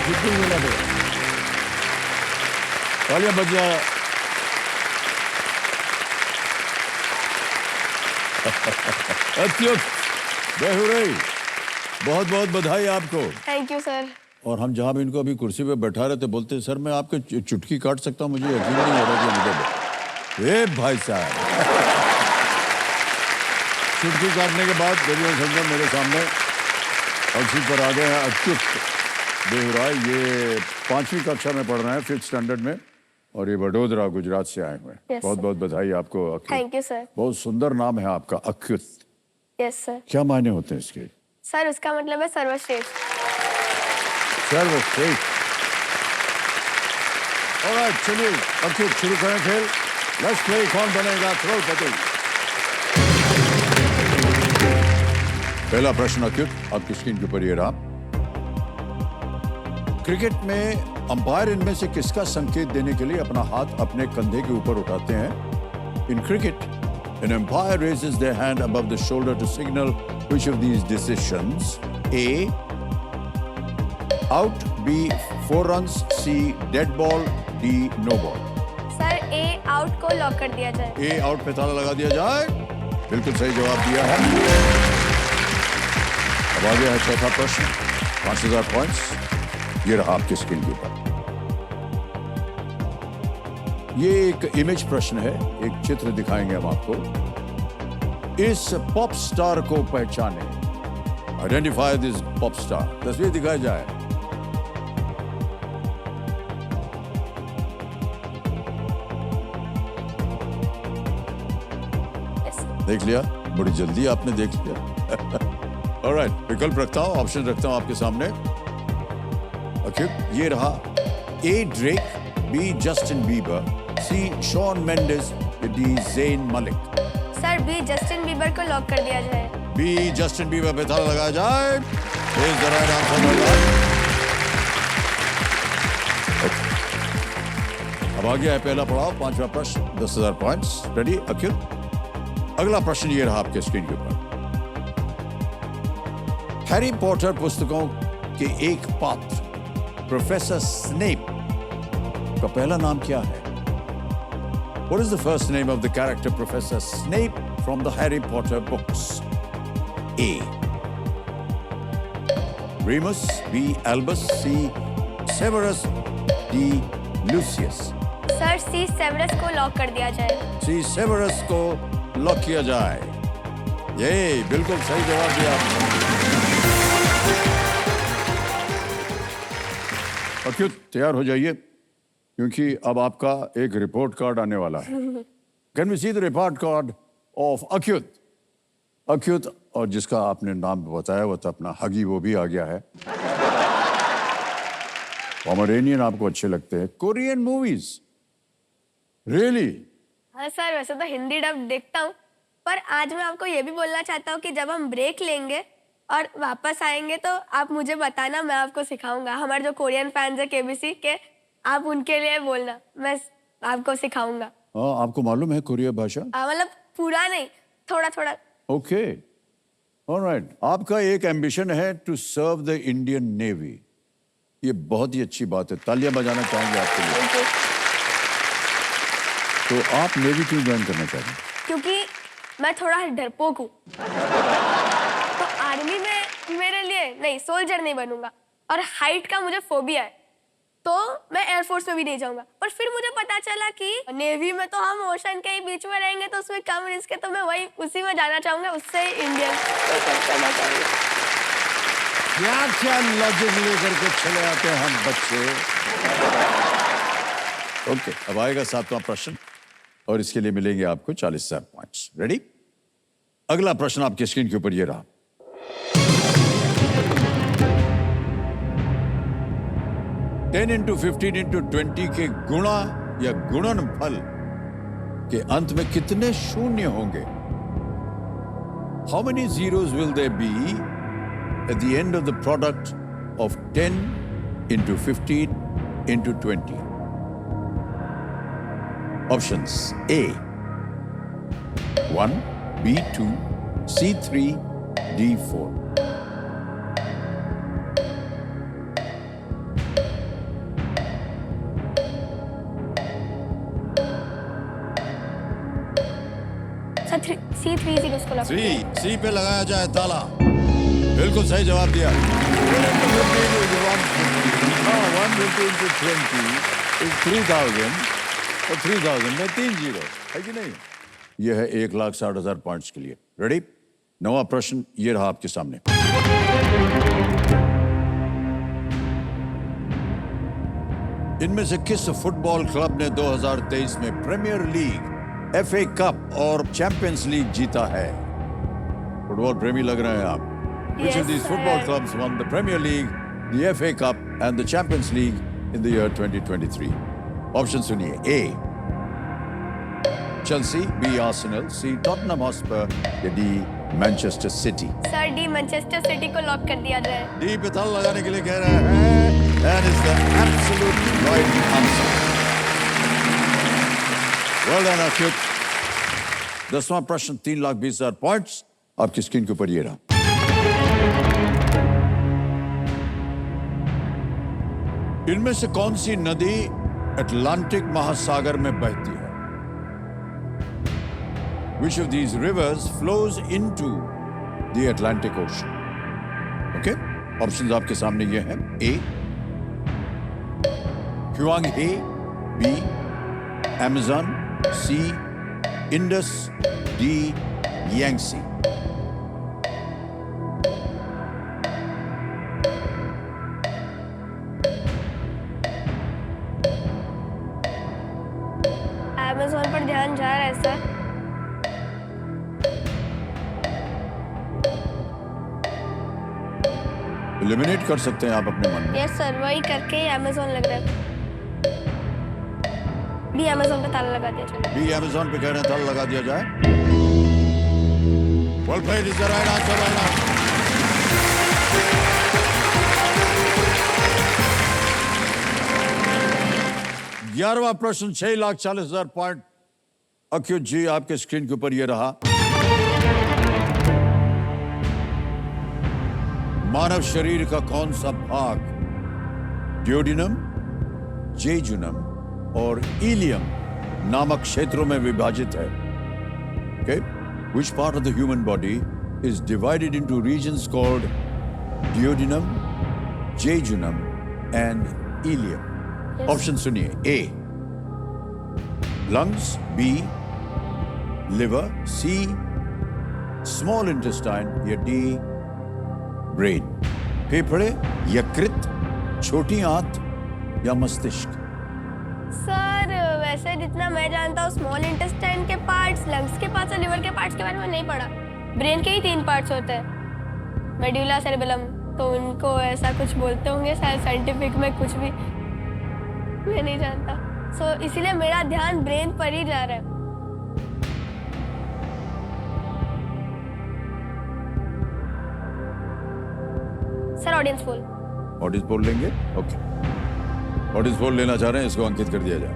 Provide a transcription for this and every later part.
कितनी मिनट है? तालियां बज जाए। अच्युत बेहुरे, बहुत बहुत बधाई आपको। Thank you sir. और हम जहां भी इनको अभी कुर्सी पे बैठा रहे थे, बोलते सर मैं आपके चुटकी काट सकता हूं, मुझे यकीन नहीं हो रहा कि मुझे। ए भाई साहब, चुटकी काटने के बाद समझो मेरे सामने अर्शी पर आ गए हैं अच्युत बेहुरा। ये 5वीं कक्षा में पढ़ रहे हैं, 5th स्टैंडर्ड में, और ये वडोदरा गुजरात से आए हुए हैं। Yes, बहुत sir. बहुत बधाई आपको अच्युत। Thank you sir. बहुत सुंदर नाम है आपका अच्युत। Yes sir. क्या मायने होते हैं इसके? सर उसका मतलब है सर्वश्रेष्ठ। सर्वश्रेष्ठ। ऑलराइट, चलिए अच्युत शुरू करें खेल। लेट्स प्ले कौन बनेगा करोड़पति। पहला प्रश्न अच्युत, आपकी स्क्रीन के ऊपर ये रहा। क्रिकेट में अंपायर इनमें से किसका संकेत देने के लिए अपना हाथ अपने कंधे के ऊपर उठाते हैं? In cricket an umpire raises their hand above the shoulder to signal which of these decisions? A, out, B, 4 runs, C, dead ball, D, no ball. Sir A out को लॉक कर दिया जाए। ए आउट पे ताला लगा दिया जाए। बिल्कुल सही जवाब दिया है। अब आ गया है चौथा प्रश्न, 5000 पॉइंट्स। ये रहा आपकी स्क्रीन के ऊपर। ये एक इमेज प्रश्न है, एक चित्र दिखाएंगे हम आपको। इस पॉप स्टार को पहचाने, आइडेंटिफाई दिस पॉप स्टार। तस्वीर दिखाई जाए। देख लिया? बड़ी जल्दी आपने देख लिया। ऑलराइट, विकल्प रखता हूं, ऑप्शन रखता हूं आपके सामने। अच्युत, ये रहा। A Drake, B Justin Bieber, C Shawn Mendes, D Zayn Malik. Sir B Justin Bieber को लॉक कर दिया जाए। बी जस्टिन बीबर पे ताला लगाया जाए। इस दौरान अब आ गया है पहला पड़ाव, 5वां प्रश्न, 10,000 पॉइंट्स। रेडी अच्युत? अगला प्रश्न ये रहा आपके स्क्रीन के ऊपर। हैरी पॉटर पुस्तकों के एक पात्र प्रोफेसर स्नेप का पहला नाम क्या है? What is the first name of the character Professor Snape from the Harry Potter books? A, Remus, B, Albus, C, Severus, D, Lucius. Sir C Severus को लॉक कर दिया जाए। C, Severus को लॉक किया जाए। ये बिल्कुल सही जवाब दिया आपने। अच्युत तैयार हो जाइए, क्योंकि अब आपका एक रिपोर्ट कार्ड आने वाला है। Can we see the report card of Achyut? Achyut, और जिसका आपने नाम बताया वो तो अपना हगी, वो भी आ गया है। पोमेरेनियन आपको अच्छे लगते हैं। Korean movies, really? हाँ सर, वैसे तो हिंदी डब देखता हूँ, पर आज मैं आपको ये भी बोलना चाहता हूँ कि जब हम ब्रेक लेंगे और वापस आएंगे तो आप मुझे बताना, मैं आपको सिखाऊंगा। हमारे जो कोरियन फैंस है केबीसी के, आप उनके लिए बोलना, मैं आपको सिखाऊंगा। हाँ, आपको मालूम है कोरिया भाषा? मतलब पूरा नहीं, थोड़ा थोड़ा। Okay, alright. आपका एक एम्बिशन है to serve the Indian navy. ये बहुत ही अच्छी बात है, तालियां बजाना चाहेंगे आपके लिए। तो आप नेवी क्यों ज्वाइन करना चाह रहे हैं? क्योंकि मैं थोड़ा डरपोक हूँ, तो आर्मी में मेरे लिए नहीं, सोल्जर नहीं बनूंगा, और हाइट का मुझे फोबिया है, तो मैं एयरफोर्स में भी नहीं जाऊंगा। पर फिर मुझे पता चला कि नेवी में तो हम ओशन के ही बीच में रहेंगे, तो उसमें कम रिस्क है, तो मैं वही उसी में जाना चाहूंगा, उससे इंडियन करना चाहूंगा। क्या क्या लॉजिक लेकर के चले आते हैं हम बच्चे। ओके, अब आएगा 7वां प्रश्न, और इसके लिए मिलेंगे आपको 40,000 पॉइंट्स। रेडी? अगला प्रश्न आपकी स्क्रीन के ऊपर ये रहा। 10 into 15 into 20 के गुणा या गुणनफल के अंत में कितने शून्य होंगे? How many zeros will there be at the end of the product of 10 into 15 into 20? Options: A 1, B 2, C 3, D 4. C 3 zeros को लॉक थ्री किया। सी पे लगाया जाए ताला। बिल्कुल सही जवाब दिया। 150 into 20 is 3000 और 3000 में 3 जीरो है कि नहीं? यह है 1,60,000 पॉइंट्स के लिए। रेडी? नवा प्रश्न ये रहा आपके सामने। इनमें से किस फुटबॉल क्लब ने 2023 में प्रीमियर लीग, एफए कप और चैंपियंस लीग जीता है? फुटबॉल प्रेमी लग रहे हैं आप। Which Yes, of these sir. football clubs won the Premier League, the FA Cup and the Champions League in the year 2023? Option सुनिए। A. Chelsea, B. Arsenal, C. Tottenham Hotspur, या D. Manchester City? Sir D Manchester city को lock कर दिया जाए। D पे ताला लगाने के लिए कह रहे हैं। That is the absolute right answer. Well done, Akshat. 10वां प्रश्न 3,20,000 पॉइंट्स आपकी स्क्रीन के ऊपर ये रहा। इनमें से कौन सी नदी अटलांटिक महासागर में बहती है? Which of these rivers flows into the Atlantic Ocean? Okay? Options आपके सामने ये हैं। A. Huanghe, B. Amazon, C. Indus, D. Yangtze. Amazon पर ध्यान जा रहा है सर। एलिमिनेट कर सकते हैं आप अपने मन में। यस सर, वही करके अमेज़न लग रहा है। भी अमेज़न पे ताला लगा दिया जाए। बी अमेज़न पे कह रहे हैं ताला लगा दिया जाए। Well played is the right answer right now. ग्यारहवां प्रश्न 6,40,000 पॉइंट। अक्यूट जी आपके स्क्रीन के ऊपर ये रहा। मानव शरीर का कौन सा भाग ड्यूोडेनम, जेजुनम और इलियम नामक क्षेत्रों में विभाजित है? Okay? Which part of the human body is divided into regions called duodenum, jejunum and ileum? Yes. Option सुनिए। A. Lungs, B. Liver, C. Small intestine या D. Brain? फेफड़े, यकृत, छोटी आंत या मस्तिष्क? सर वैसे जितना मैं जानता हूँ स्मॉल इंटेस्टाइन के पार्ट्स, लंग्स के पार्ट्स और लिवर के पार्ट्स के बारे में नहीं पढ़ा। ब्रेन के ही 3 पार्ट्स होते हैं, मेडुला सेरेबेलम, तो उनको ऐसा कुछ बोलते होंगे शायद साइंटिफिक में, कुछ भी मैं नहीं जानता। सो इसीलिए मेरा ध्यान ब्रेन पर ही जा रहा है। Sir audience poll. Audience poll लेंगे? ओके, ऑडियंस पोल लेना चाह रहे हैं, इसको अंकित कर दिया जाए।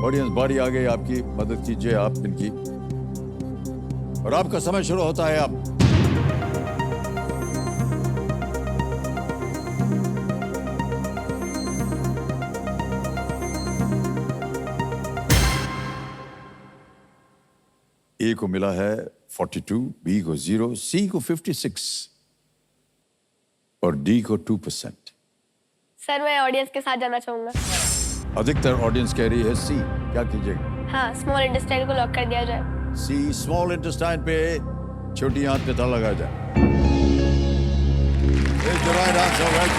ऑडियंस बारी आ गई आपकी, मदद कीजिए आप इनकी, और आपका समय शुरू होता है अब। ए को मिला है 42, बी को 0, सी को 56 और डी को 2%। सर मैं ऑडियंस के साथ जाना चाहूंगा। अधिकतर ऑडियंस कह रही है सी, क्या कीजिएगा? हाँ, स्मॉल इंटेस्टाइन को लॉक कर दिया जाए। सी स्मॉल इंटेस्टाइन पे छोटी आंत पे ताला लगाया जाए। It's the right answer, right?